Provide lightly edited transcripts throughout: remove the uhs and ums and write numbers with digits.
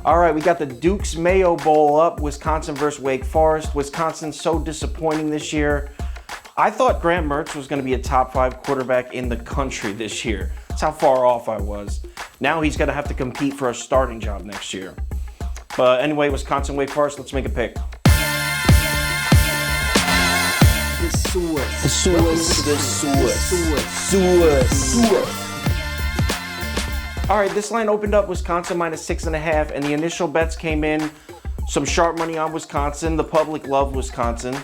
All right, we got the Duke's Mayo Bowl up, Wisconsin versus Wake Forest. Wisconsin's so disappointing this year. I thought Grant Mertz was going to be a top 5 quarterback in the country this year. That's how far off I was. Now he's going to have to compete for a starting job next year. But anyway, Wisconsin, Wake Forest, let's make a pick. All right, this line opened up Wisconsin -6.5, and the initial bets came in. Some sharp money on Wisconsin. The public loved Wisconsin.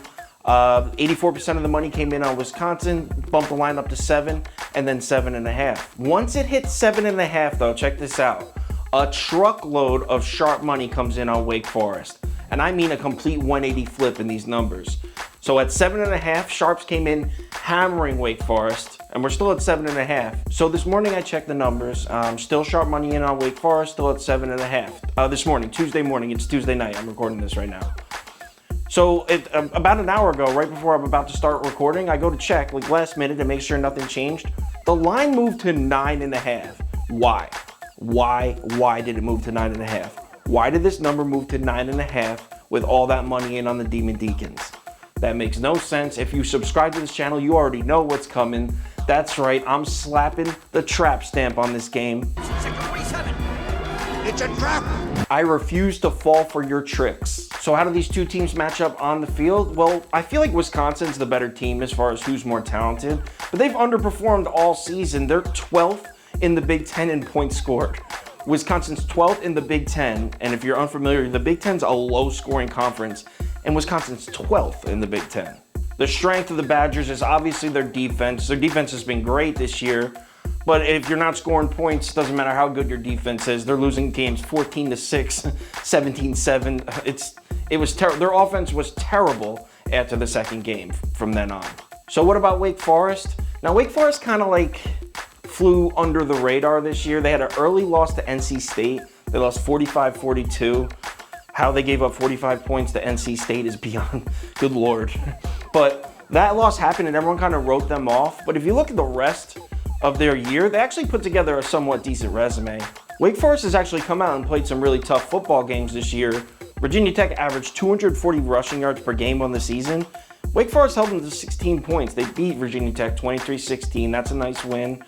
84% of the money came in on Wisconsin, bumped the line up to 7, and then 7.5. Once it hit 7.5, though, check this out. A truckload of sharp money comes in on Wake Forest. And I mean a complete 180 flip in these numbers. So at 7.5, sharps came in hammering Wake Forest, and we're still at 7.5. So this morning I checked the numbers. Still sharp money in on Wake Forest, still at 7.5. This morning, Tuesday morning, it's Tuesday night. I'm recording this right now. So about an hour ago, right before I'm about to start recording, I go to check, like last minute, to make sure nothing changed. The line moved to 9.5. Why? Why did it move to 9.5? Why did this number move to 9.5 with all that money in on the Demon Deacons? That makes no sense. If you subscribe to this channel, you already know what's coming. That's right, I'm slapping the trap stamp on this game. It's a trap! I refuse to fall for your tricks. So how do these two teams match up on the field? Well, I feel like Wisconsin's the better team as far as who's more talented, but they've underperformed all season. They're 12th in the Big Ten in points scored. Wisconsin's 12th in the Big Ten, and if you're unfamiliar, the Big Ten's a low-scoring conference, and Wisconsin's 12th in the Big Ten. The strength of the Badgers is obviously their defense. Their defense has been great this year, but if you're not scoring points, doesn't matter how good your defense is. They're losing games 14-6, 17-7. It was terrible. Their offense was terrible after the second game from then on. So what about Wake Forest? Now, Wake Forest kind of like flew under the radar this year. They had an early loss to NC State. They lost 45-42. How they gave up 45 points to NC State is beyond, good Lord. But that loss happened and everyone kind of wrote them off. But if you look at the rest of their year, they actually put together a somewhat decent resume. Wake Forest has actually come out and played some really tough football games this year. Virginia Tech averaged 240 rushing yards per game on the season. Wake Forest held them to 16 points. They beat Virginia Tech 23-16. That's a nice win.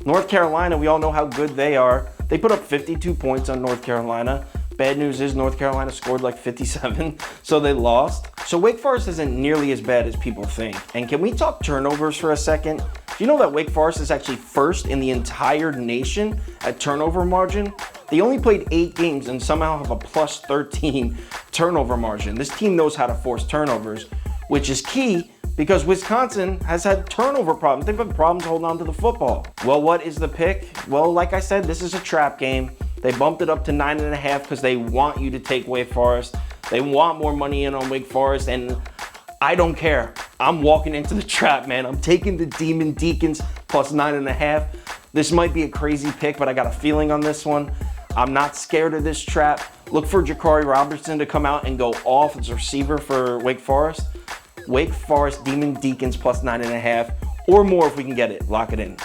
North Carolina, we all know how good they are. They put up 52 points on North Carolina. Bad news is North Carolina scored like 57, so they lost. So Wake Forest isn't nearly as bad as people think. And can we talk turnovers for a second? Do you know that Wake Forest is actually first in the entire nation at turnover margin? They only played 8 games and somehow have a plus 13 turnover margin. This team knows how to force turnovers, which is key because Wisconsin has had turnover problems. They've had problems holding on to the football. Well, what is the pick? Well, like I said, this is a trap game. They bumped it up to 9.5 because they want you to take Wake Forest. They want more money in on Wake Forest, and I don't care. I'm walking into the trap, man. I'm taking the Demon Deacons plus 9.5. This might be a crazy pick, but I got a feeling on this one. I'm not scared of this trap. Look for Ja'Cory Robertson to come out and go off as a receiver for Wake Forest. Wake Forest Demon Deacons plus 9.5 or more if we can get it. Lock it in.